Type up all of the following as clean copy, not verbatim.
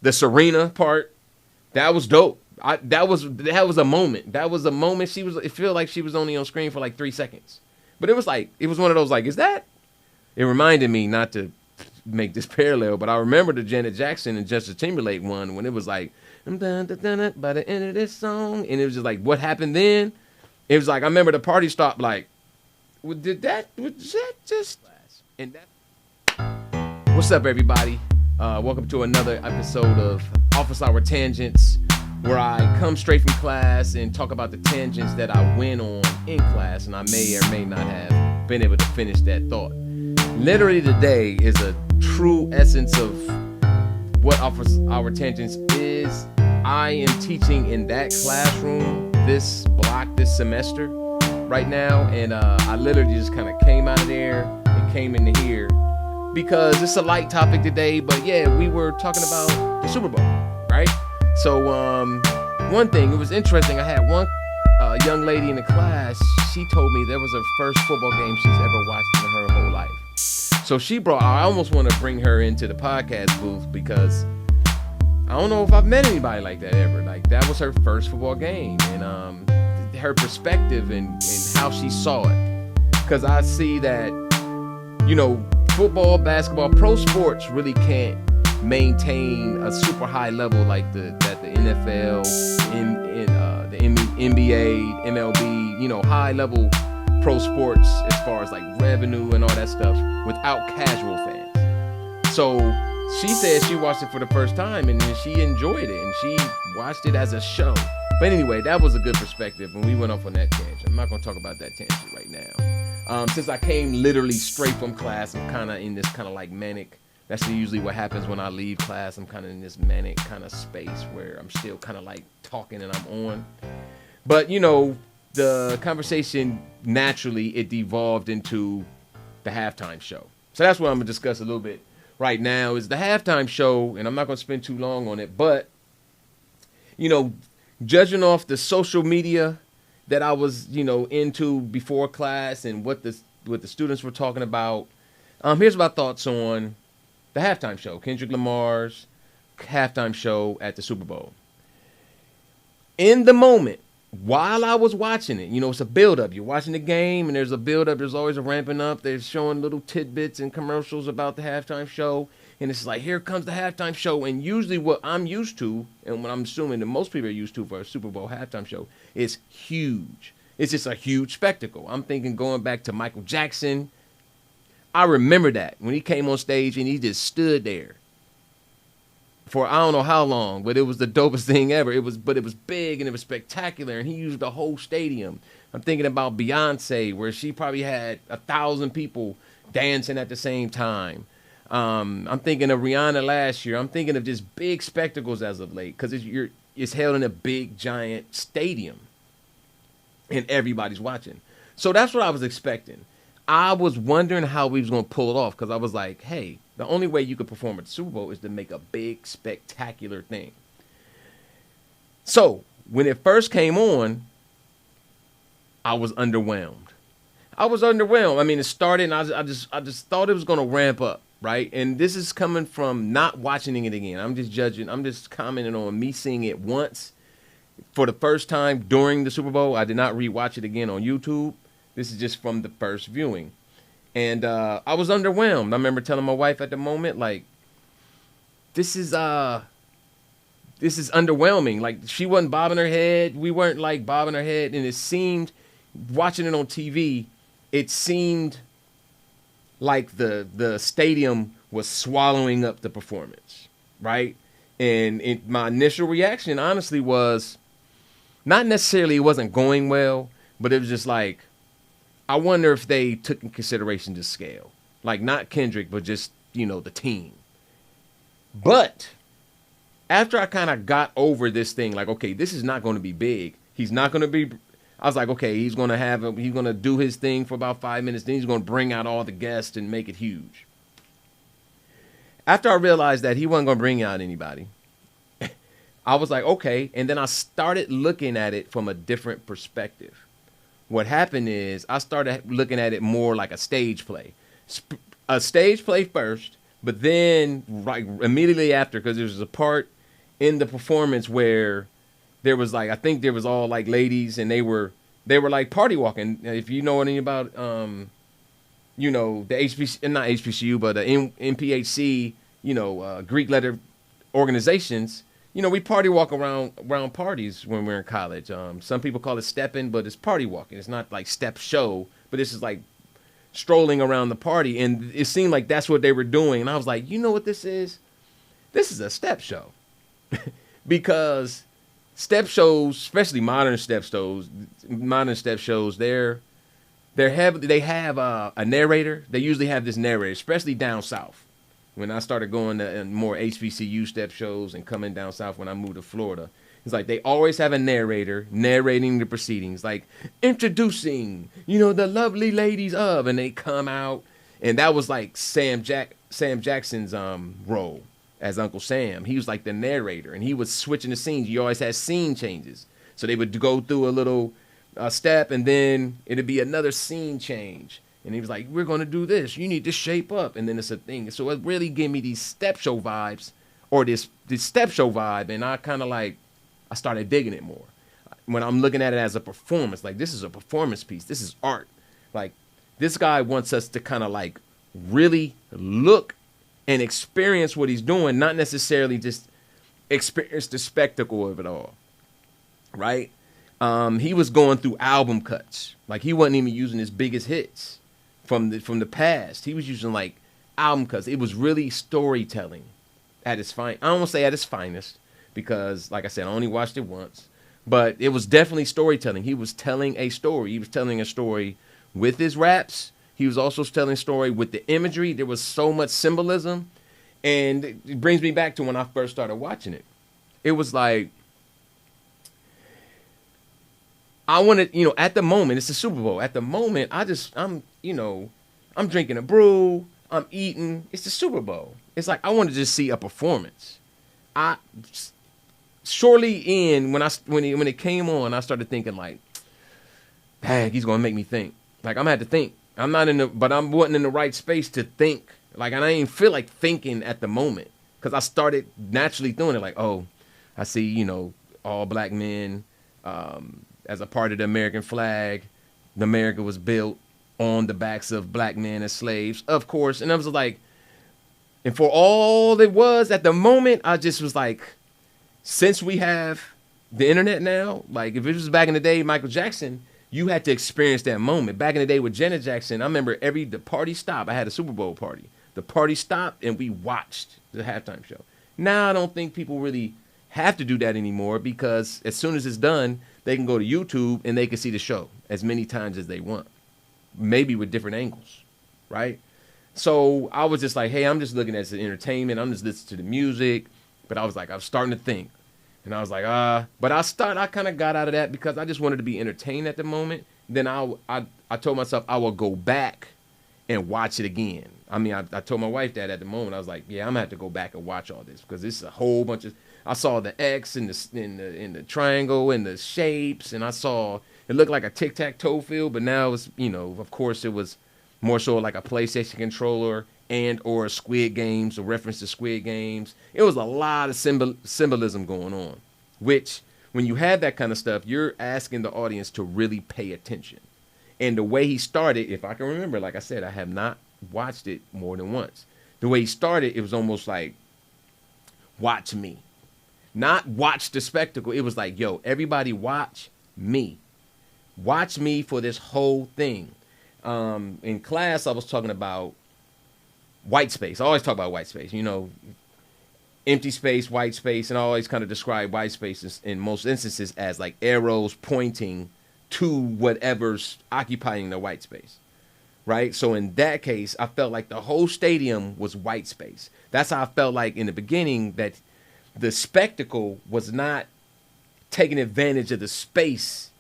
the Serena part, that was dope. That was a moment. That was a moment. It felt like she was only on screen for like 3 seconds. But it was one of those like, is that? It reminded me, not to make this parallel, but I remember the Janet Jackson and Justin Timberlake one when it was like, I'm dun, dun, dun, dun, by the end of this song. And it was just like, what happened then? It was like, I remember the party stopped like, was that just? And that. What's up, everybody? Welcome to another episode of Office Hour Tangents, where I come straight from class and talk about the tangents that I went on in class, and I may or may not have been able to finish that thought. Literally today is a true essence of what Office Hour Tangents is. I am teaching in that classroom this semester right now, and I literally just kind of came out of there and came into here because it's a light topic today, but yeah, we were talking about the Super Bowl, right? So one thing, it was interesting, I had one young lady in the class, she told me there was her first football game she's ever watched in her whole life. So I almost want to bring her into the podcast booth because I don't know if I've met anybody like that ever. Like, that was her first football game, and her perspective and how she saw it. Because I see that, football, basketball, pro sports really can't maintain a super high level like that the NFL, the NBA, MLB, high level pro sports as far as like revenue and all that stuff without casual fans. So she said she watched it for the first time and she enjoyed it and she watched it as a show. But anyway, that was a good perspective and we went off on that tangent. I'm not going to talk about that tangent right now. Since I came literally straight from class, I'm kind of in this kind of like manic. That's usually what happens when I leave class. I'm kind of in this manic kind of space where I'm still kind of like talking and I'm on. But, the conversation naturally, it devolved into the halftime show. So that's what I'm going to discuss a little bit right now is the halftime show. And I'm not going to spend too long on it. But, judging off the social media that I was, into before class and what the students were talking about, here's my thoughts on the halftime show, Kendrick Lamar's halftime show at the Super Bowl. In the moment, while I was watching it, it's a build-up. You're watching the game, and there's a build-up. There's always a ramping up. They're showing little tidbits and commercials about the halftime show. And it's like, here comes the halftime show. And usually what I'm used to, and what I'm assuming that most people are used to for a Super Bowl halftime show, is huge. It's just a huge spectacle. I'm thinking going back to Michael Jackson. I remember that when he came on stage and he just stood there for I don't know how long, but it was the dopest thing ever. It was big and it was spectacular, and he used the whole stadium. I'm thinking about Beyonce, where she probably had 1,000 people dancing at the same time. I'm thinking of Rihanna last year. I'm thinking of just big spectacles as of late because it's held in a big giant stadium, and everybody's watching. So that's what I was expecting. I was wondering how we was going to pull it off because I was like, hey, the only way you could perform at the Super Bowl is to make a big, spectacular thing. So when it first came on, I was underwhelmed. I mean, it started and I just thought it was going to ramp up, right? And this is coming from not watching it again. I'm just commenting on me seeing it once for the first time during the Super Bowl. I did not rewatch it again on YouTube. This is just from the first viewing. And I was underwhelmed. I remember telling my wife at the moment, like, this is underwhelming. Like, she wasn't bobbing her head. We weren't, like, bobbing our head. And it seemed, watching it on TV, it seemed like the stadium was swallowing up the performance, right? And my initial reaction, honestly, was not necessarily it wasn't going well, but it was just like, I wonder if they took in consideration the scale. Like, not Kendrick, but just, the team. But after I kind of got over this thing, like, okay, this is not going to be big. He's not going to be, I was like, okay, he's going to do his thing for about 5 minutes. Then he's going to bring out all the guests and make it huge. After I realized that he wasn't going to bring out anybody, I was like, okay. And then I started looking at it from a different perspective. What happened is I started looking at it more like a stage play. A stage play first, but then right immediately after, because there was a part in the performance where there was like, I think there was all like ladies, and they were like party walking. If you know anything about you know, the HBC, not HBCU, but the MPHC, you know, Greek letter organizations, you know, we party walk around parties when we're in college. Some people call it stepping, but it's party walking. It's not like step show, but this is like strolling around the party. And it seemed like that's what they were doing. And I was like, you know what this is? This is a step show. Because step shows, especially modern step shows, they have a narrator. They usually have this narrator, especially down south. When I started going to more HBCU step shows and coming down south when I moved to Florida, it's like they always have a narrator narrating the proceedings, like introducing, you know, the lovely ladies of, and they come out, and that was like Sam Jackson's role as Uncle Sam. He was like the narrator, and he was switching the scenes. You always had scene changes, so they would go through a little step, and then it'd be another scene change. And he was like, we're going to do this. You need to shape up. And then it's a thing. So it really gave me these step show vibes, or this step show vibe. And I kind of like, I started digging it more. When I'm looking at it as a performance, like this is a performance piece. This is art. Like this guy wants us to kind of like really look and experience what he's doing, not necessarily just experience the spectacle of it all. Right? He was going through album cuts. Like he wasn't even using his biggest hits from the past. He was using like album cuts. It was really storytelling at its fine. I don't want to say at its finest, because like I said, I only watched it once, but it was definitely storytelling. He was telling a story. He was telling a story with his raps. He was also telling a story with the imagery. There was so much symbolism, and it brings me back to when I first started watching it. It was like, I wanted, you know, at the moment, it's the Super Bowl. At the moment, I'm drinking a brew, I'm eating. It's the Super Bowl. It's like I wanted to just see a performance. Shortly in, when it came on, I started thinking like, dang, he's gonna make me think. Like I'm gonna have to think. But I wasn't in the right space to think. Like, and I didn't feel like thinking at the moment, because I started naturally doing it. Like, oh, I see, you know, all black men. As a part of the American flag, America was built on the backs of black men as slaves, of course. And I was like, and for all it was at the moment, I just was like, since we have the internet now, like if it was back in the day, Michael Jackson, you had to experience that moment. Back in the day with Janet Jackson, I remember the party stopped. I had a Super Bowl party. The party stopped and we watched the halftime show. Now I don't think people really have to do that anymore, because as soon as it's done, they can go to YouTube and they can see the show as many times as they want, maybe with different angles, right? So I was just like, hey, I'm just looking at the entertainment. I'm just listening to the music. But I was starting to think. And I was like, but I kind of got out of that because I just wanted to be entertained at the moment. Then I told myself I will go back and watch it again. I mean, I told my wife that at the moment. I was like, yeah, I'm going to have to go back and watch all this, because this is a whole bunch of, I saw the X and the triangle and the shapes, and I saw it looked like a tic-tac-toe field, but now it's, you know, of course it was more so like a PlayStation controller and or Squid Games, a reference to Squid Games. It was a lot of symbolism going on, which when you have that kind of stuff, you're asking the audience to really pay attention. And the way he started, if I can remember, like I said, I have not watched it more than once. The way he started, it was almost like, watch me. Not watch the spectacle. It was like, yo, everybody watch me. Watch me for this whole thing. In class, I was talking about white space. I always talk about white space. You know, empty space, white space, and I always kind of describe white spaces in most instances as like arrows pointing to whatever's occupying the white space. Right? So in that case, I felt like the whole stadium was white space. That's how I felt like in the beginning, that the spectacle was not taking advantage of the space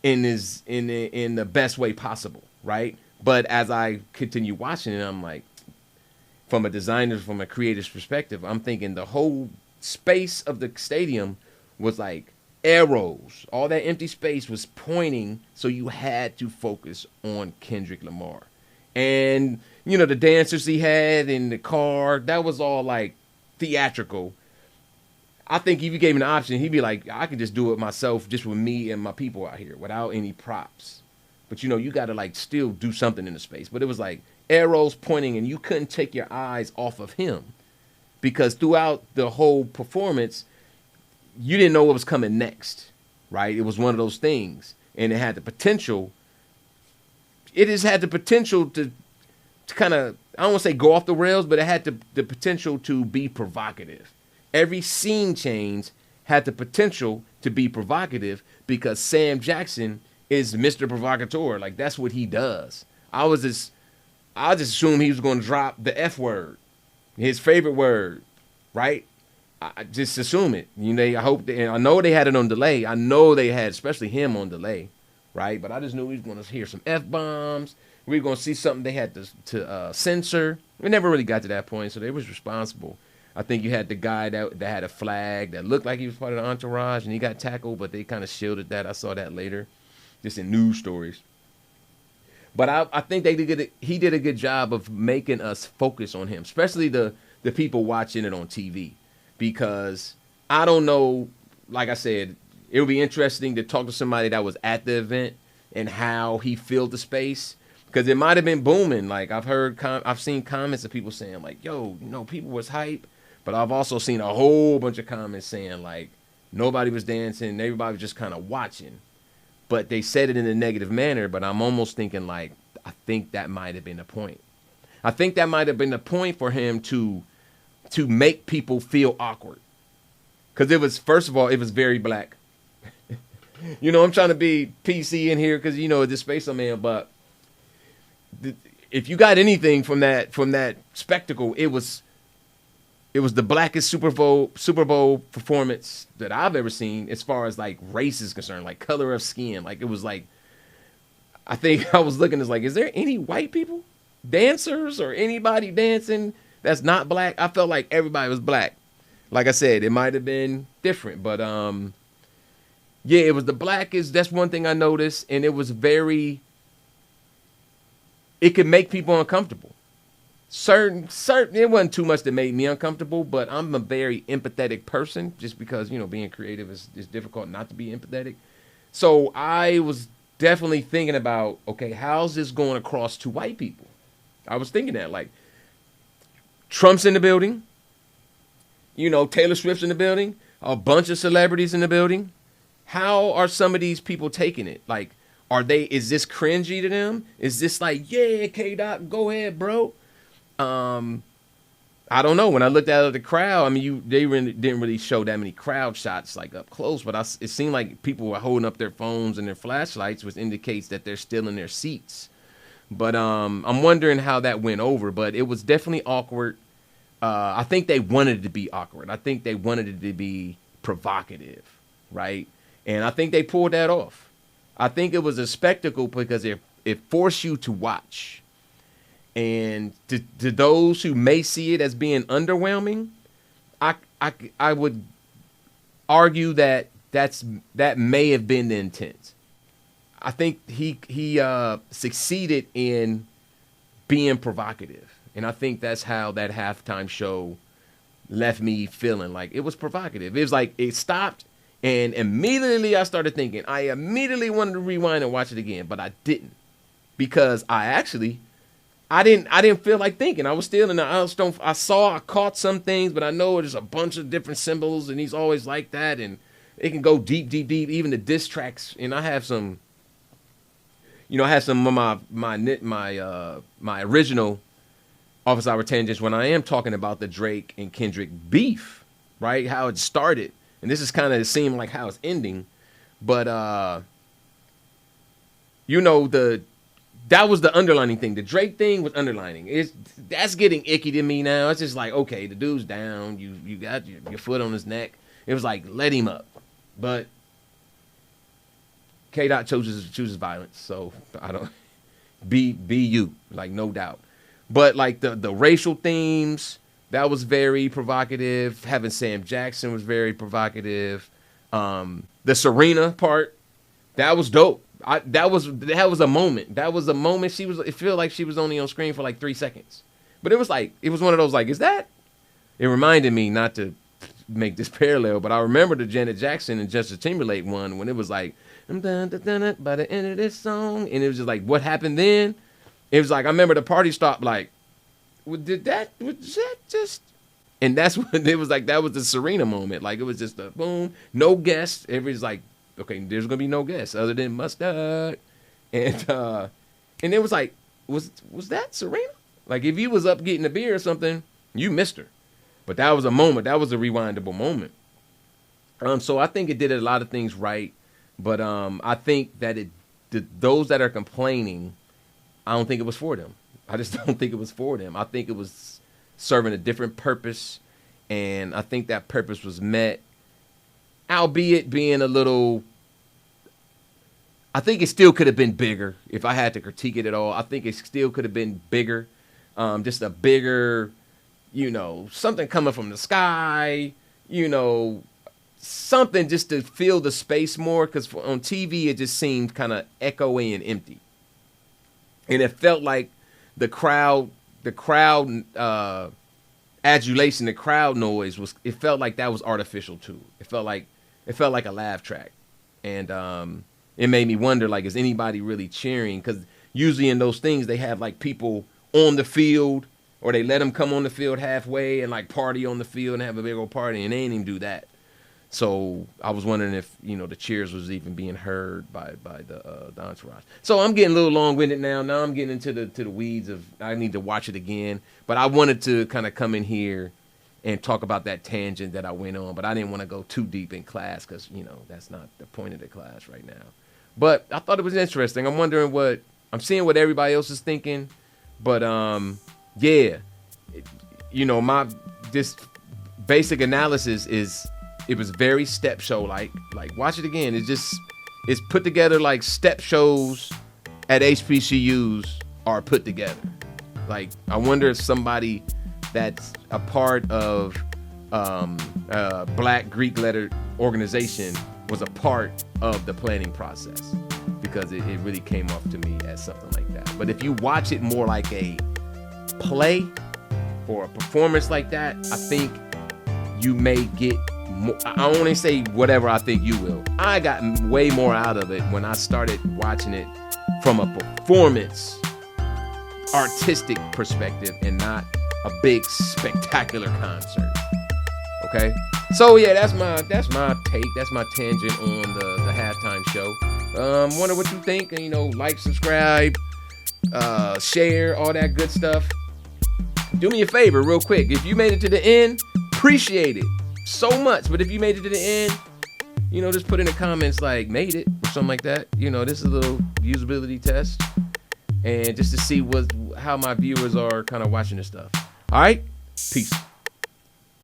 in the best way possible, right? But as I continue watching it, I'm like, from a designer's, from a creator's perspective, I'm thinking the whole space of the stadium was like arrows. All that empty space was pointing, so you had to focus on Kendrick Lamar. And, you know, the dancers he had in the car, that was all like theatrical. I think if you gave him the option, he'd be like, I could just do it myself, just with me and my people out here without any props. But you got to like still do something in the space. But it was like arrows pointing, and you couldn't take your eyes off of him because throughout the whole performance, you didn't know what was coming next, right? It was one of those things, and it had the potential. It has had the potential to kind of, I don't want to say go off the rails, but it had the potential to be provocative. Every scene change had the potential to be provocative because Sam Jackson is Mr. Provocateur. Like, that's what he does. I just assumed he was going to drop the F word, his favorite word, right? I just assume it. I know they had it on delay. I know they had, especially him, on delay, right? But I just knew we was going to hear some F-bombs. We were going to see something they had to censor. We never really got to that point, so they was responsible. I think you had the guy that had a flag that looked like he was part of the entourage, and he got tackled, but they kind of shielded that. I saw that later, just in news stories. But I think he did a good job of making us focus on him, especially the people watching it on TV. Because I don't know, like I said, it would be interesting to talk to somebody that was at the event and how he filled the space. Because it might have been booming. Like, I've seen comments of people saying, like, yo, people was hype. But I've also seen a whole bunch of comments saying, like, nobody was dancing. Everybody was just kind of watching. But they said it in a negative manner. But I'm almost thinking, like, I think that might have been the point. I think that might have been the point for him to make people feel awkward. Because it was, first of all, it was very black. I'm trying to be PC in here because, the space I'm in. But if you got anything from that spectacle, it was the blackest Super Bowl performance that I've ever seen as far as like race is concerned, like color of skin. Like, it was like, I think I was looking as like, is there any white people dancers or anybody dancing that's not black? I felt like everybody was black. Like I said, it might have been different, but yeah, it was the blackest. That's one thing I noticed, and it was very. It could make people uncomfortable. Certain, it wasn't too much that made me uncomfortable, but I'm a very empathetic person just because, being creative is difficult not to be empathetic. So I was definitely thinking about, okay, how's this going across to white people? I was thinking that, like, Trump's in the building, Taylor Swift's in the building, a bunch of celebrities in the building. How are some of these people taking it? Like, is this cringy to them? Is this like, yeah, K-Dot, go ahead, bro? I don't know. When I looked at the crowd, I mean, they really didn't really show that many crowd shots like up close, but it seemed like people were holding up their phones and their flashlights, which indicates that they're still in their seats. But I'm wondering how that went over, but it was definitely awkward. I think they wanted it to be awkward. I think they wanted it to be provocative, right? And I think they pulled that off. I think it was a spectacle because it forced you to watch. And to those who may see it as being underwhelming, I would argue that may have been the intent. I think he succeeded in being provocative, and I think that's how that halftime show left me feeling like it was provocative. It was like it stopped, and immediately I started thinking. I immediately wanted to rewind and watch it again, but I didn't because I didn't feel like thinking. I was still in the. I caught some things, but I know there's a bunch of different symbols, and he's always like that, and it can go deep, deep, deep. Even the diss tracks, and I have some. I have some of my original Office Hour Tangents when I am talking about the Drake and Kendrick beef, right? How it started, and this is kind of seemed like how it's ending, but that was the underlining thing. The Drake thing was underlining. That's getting icky to me now. It's just like, okay, the dude's down. You got your foot on his neck. It was like, let him up. But K-Dot chooses violence. So I don't be you, like, no doubt. But like the racial themes, that was very provocative. Having Sam Jackson was very provocative. The Serena part, that was dope. That was a moment. That was a moment. It felt like she was only on screen for like 3 seconds. But it was one of those, like, is that? It reminded me not to make this parallel, but I remember the Janet Jackson and Justin Timberlake one when it was like, I'm done, dun, dun, dun, by the end of this song. And it was just like, what happened then? It was like, I remember the party stopped like, was that just... And that's when it was like, that was the Serena moment. Like, it was just a boom, no guests. Everybody's like, okay, there's going to be no guests other than Mustard. And it was like, was that Serena? Like, if you was up getting a beer or something, you missed her. But that was a moment. That was a rewindable moment. So I think it did a lot of things right. But I think that those that are complaining, I don't think it was for them. I just don't think it was for them. I think it was serving a different purpose. And I think that purpose was met, albeit being a little... I think it still could have been bigger if I had to critique it at all. I think it still could have been bigger. Just a bigger, something coming from the sky, something just to fill the space more. Because on TV, it just seemed kind of echoey and empty. And it felt like the crowd adulation, the crowd noise it felt like that was artificial too. It felt like a laugh track. And it made me wonder, like, is anybody really cheering? Because usually in those things, they have, like, people on the field, or they let them come on the field halfway and, like, party on the field and have a big old party, and they didn't even do that. So I was wondering if, the cheers was even being heard by the entourage. So I'm getting a little long-winded now. Now I'm getting into the weeds of I need to watch it again. But I wanted to kind of come in here and talk about that tangent that I went on. But I didn't want to go too deep in class because, that's not the point of the class right now. But I thought it was interesting. I'm wondering I'm seeing what everybody else is thinking. But, yeah, my this basic analysis is it was very step show like watch it again. It's put together like step shows at HBCUs are put together. Like, I wonder if somebody that's a part of Black Greek letter organization was a part of the planning process, because it really came off to me as something like that. But if you watch it more like a play or a performance like that, I think you may get more. I only say whatever I think you will. I got way more out of it when I started watching it from a performance, artistic perspective, and not a big spectacular concert. Okay, so yeah, that's my take. That's my tangent on the halftime show. Wonder what you think. Like, subscribe, share, all that good stuff. Do me a favor, real quick. If you made it to the end, appreciate it so much. But if you made it to the end, just put in the comments like made it or something like that. This is a little usability test, and just to see how my viewers are kind of watching this stuff. All right, peace.